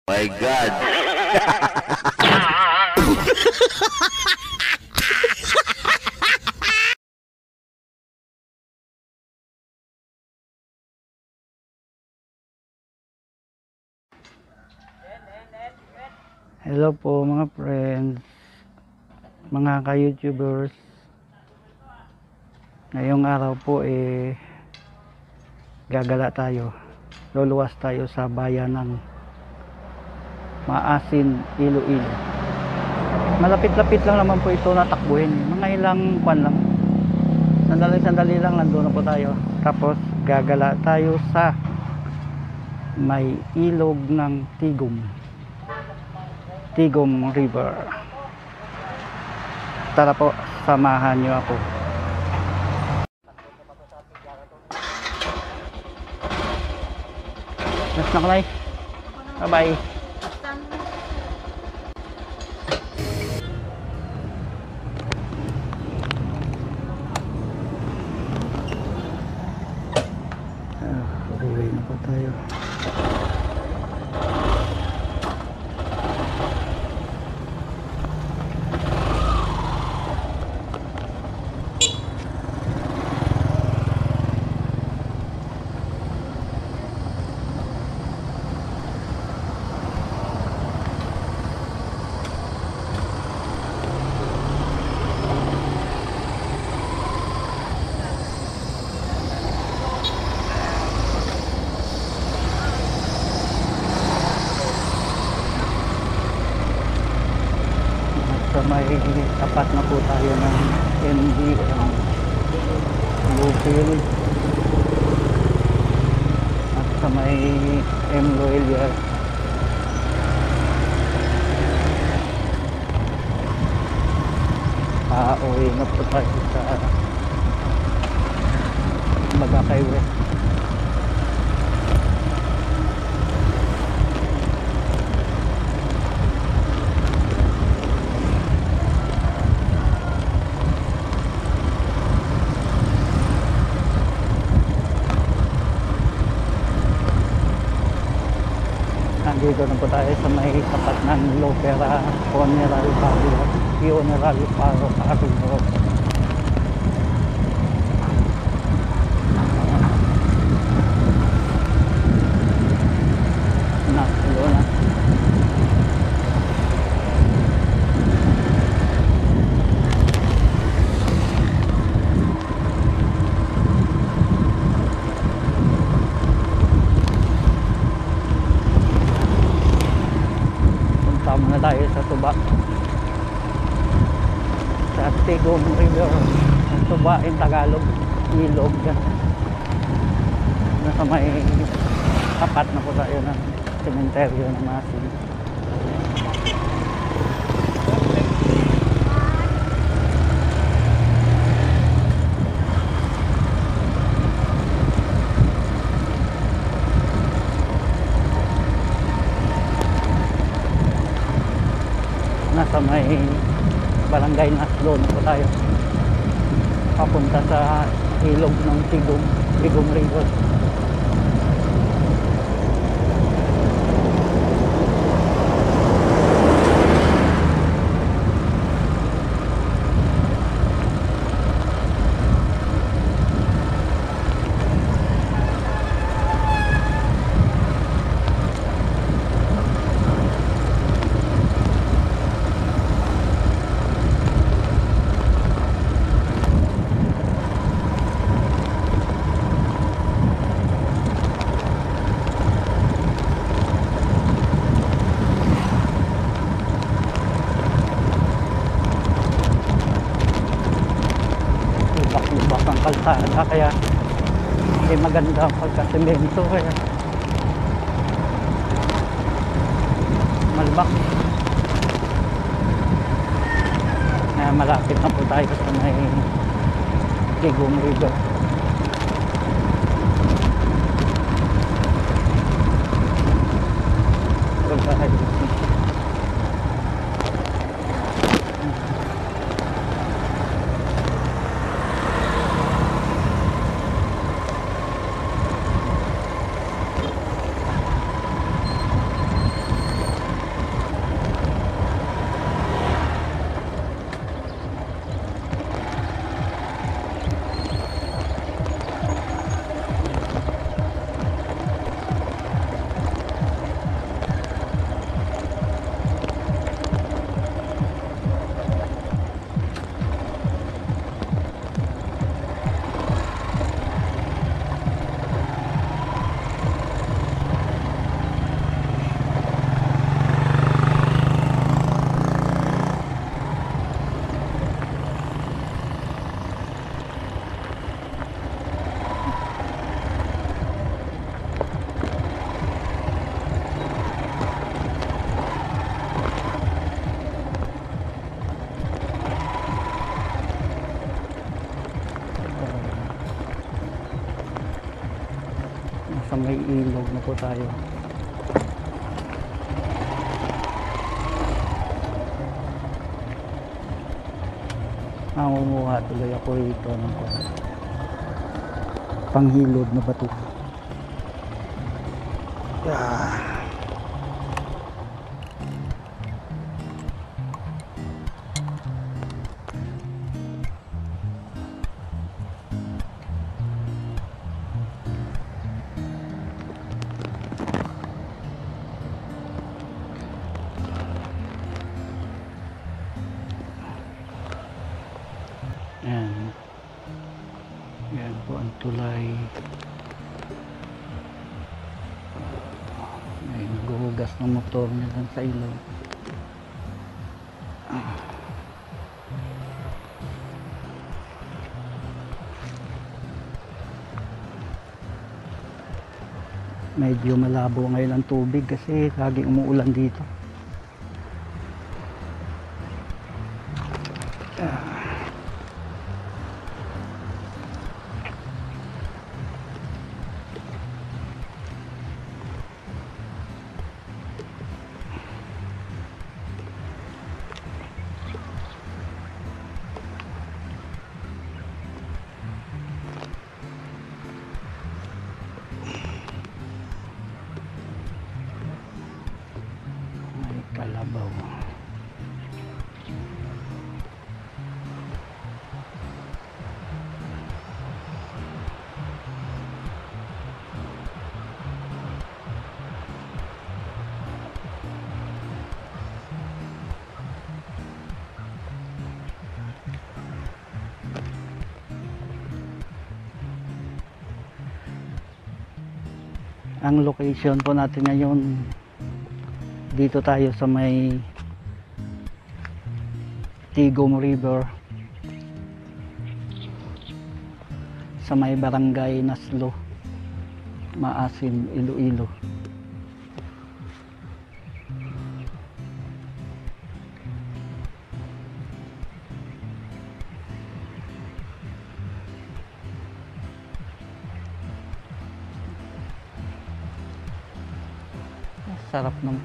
My God. Hello po mga friends, mga ka-YouTubers. Ngayong araw po gagala tayo. Luluwas tayo sa bayan ng Maasin, Iloilo. Malapit-lapit lang naman po ito na takbuhin. Mga ilang kwan lang. Sandali-sandali lang nandoon na po tayo. Tapos gagala tayo sa may ilog ng Tigom River. Tara po, samahan niyo ako. Mas nakalay. Bye-bye. Uwi na po tayo. So may tapat na po tayo ng MDM Bluefield at sa may M. Loelia. Uwi na po tayo sa Bagakay West. Nandito na po tayo sa may tapat ng Lopera Funeral Parlor. Funeral Parlor. Nakalo na. Muna tayo sa Tuba, sa Tigom River. Ang Tuba in Tagalog, ilog yan. Nasa may tapat na po tayo ng sementeryo ng Maasin. Nasa may barangay Naslo na po tayo, papunta sa ilog ng Tigom River. Ang kalsada kaya hindi maganda ang pagkasemento, kaya malbak. Kaya malapit na po tayo sa may Tigom River. may ilog na po tayo. Mamumuha tuloy ako ito ng panghilod na bato. Yan. Yan po ang tulay. May naghuhugas ng motor niya dun sa ilog. Medyo malabo ngayon ang tubig kasi laging umuulan dito. Kalabaw. Ang location po natin ngayon, dito tayo sa may Tigom River, sa may barangay Naslo, Maasin, Iloilo. Sarap ng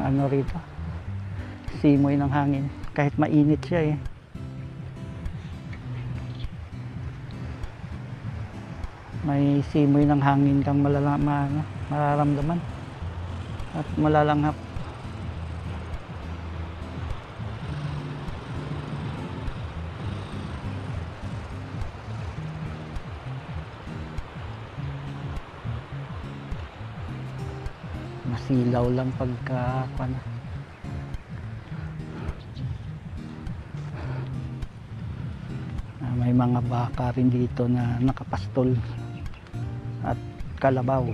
ano rito, simoy ng hangin kahit mainit siya eh. May simoy ng hangin kang mararamdaman at malalanghap. Masilaw lang pagka may mga baka rin dito na nakapastol at kalabaw.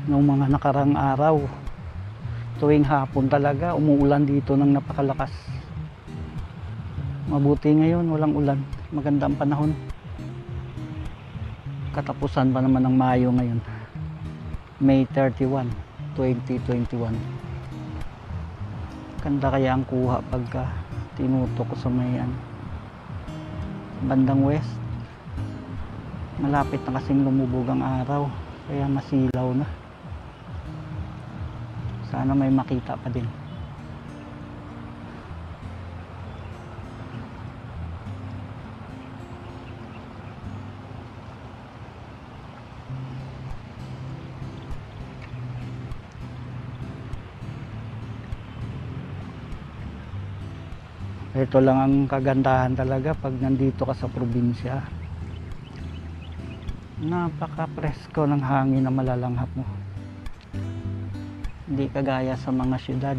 Noong mga nakarang araw, tuwing hapon talaga umuulan dito ng napakalakas. Mabuti ngayon walang ulan, maganda ang panahon. Katapusan pa naman ng Mayo ngayon, May 31, 2021. Ganda kaya ang kuha pagka tinutok ko sa may bandang west. Malapit na kasing lumubog ang araw, kaya masilaw na. Sana may makita pa din. Ito lang ang kagandahan talaga pag nandito ka sa probinsya. Napaka-presko ng hangin na malalanghap mo. Hindi kagaya sa mga syudad.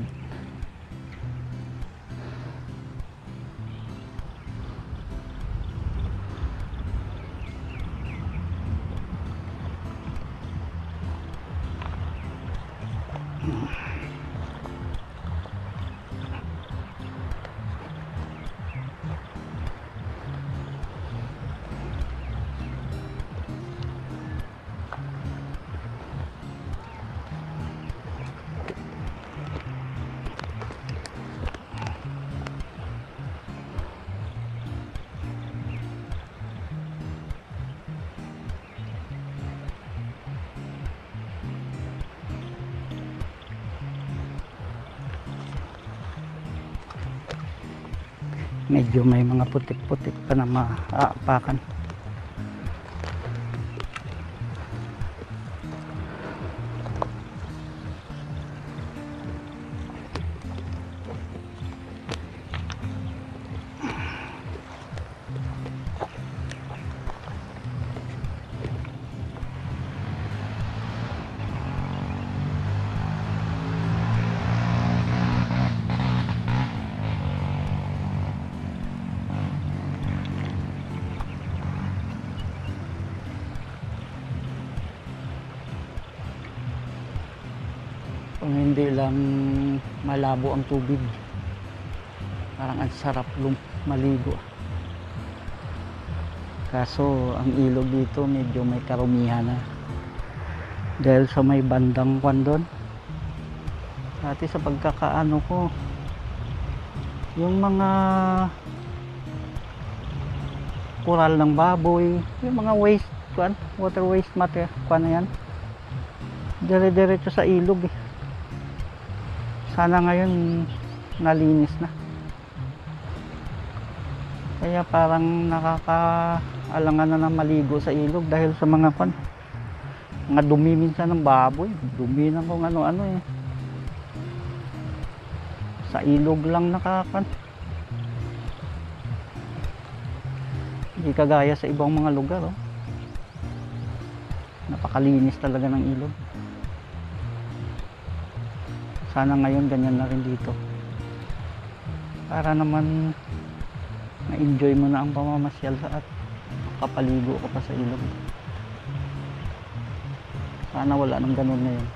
Medyo may mga putik-putik pa na maaapakan. Kung hindi lang malabo ang tubig, parang ang sarap maligo. Kaso ang ilog dito medyo may karumihan na, dahil sa may bandang kwan doon. Dati sa pagkakaano ko, yung mga koral ng baboy, yung mga waste kwan, water waste matter kwan na yan, dire-diretso sa ilog eh. Sana ngayon nalinis na. Kaya parang nakakaalangan na ng maligo sa ilog dahil sa mga mga dumi minsan ng baboy, dumi ng kung ano-ano eh. Sa ilog lang hindi kagaya sa ibang mga lugar oh. Napakalinis talaga ng ilog. Sana ngayon ganyan na rin dito, para naman na-enjoy mo na ang pamamasyal at kapaligo ka pa sa ilog. Sana wala nang ganun ngayon.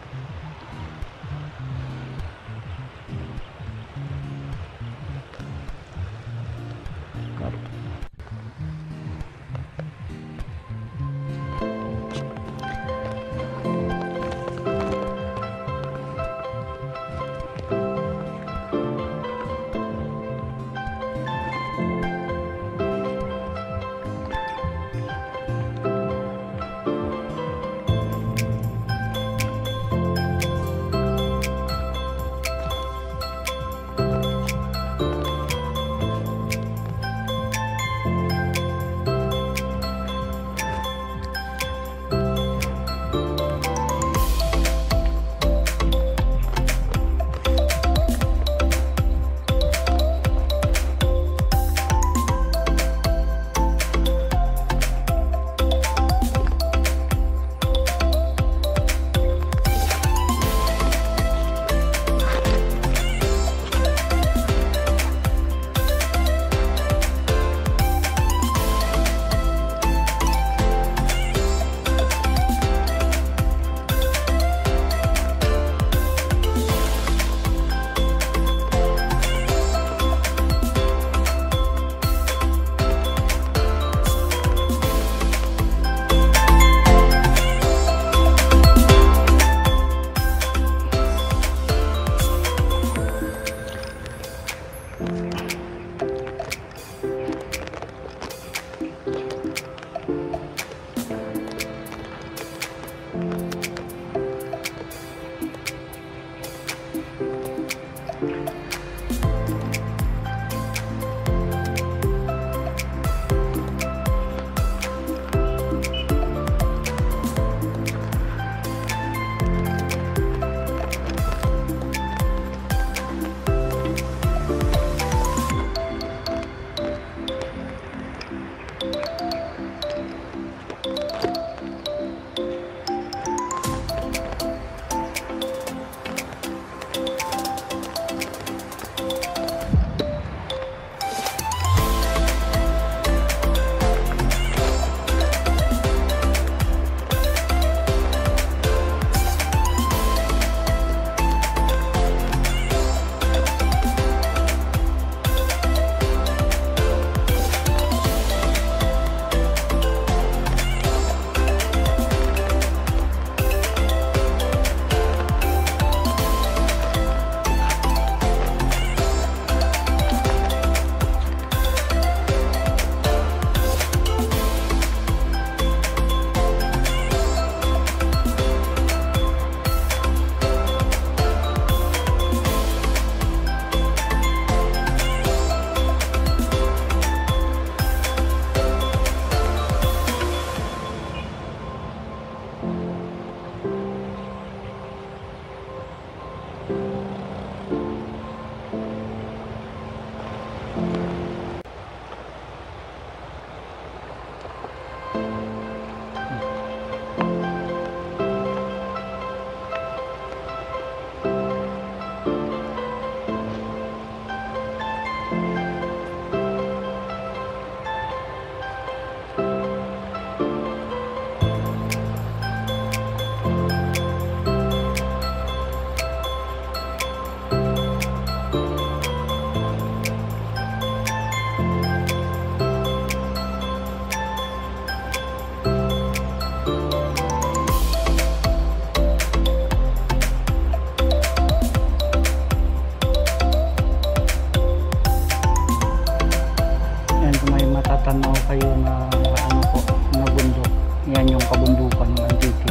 Matatanaw kayo na ano po, na bundok. Yan yung kabundukan ng Antique.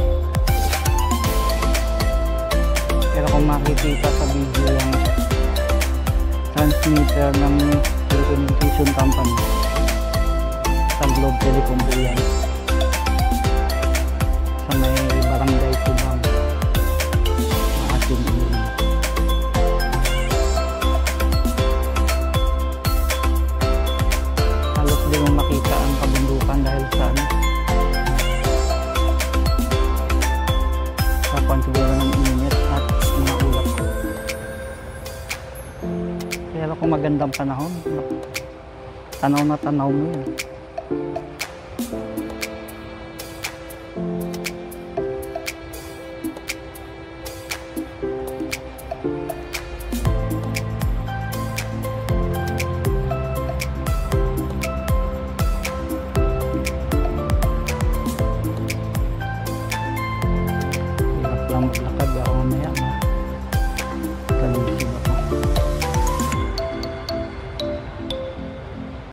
Pero kung makikita sa video yung transmitter ng telecommunication company sa Globe Telecom po yan, sa may barangay Subang na ating iniin. Hindi mo makita ang kabundukan dahil sa ano, kapan siguro ng init at mga ulap. Pero kung magandang panahon, tanaw na tanaw mo yan.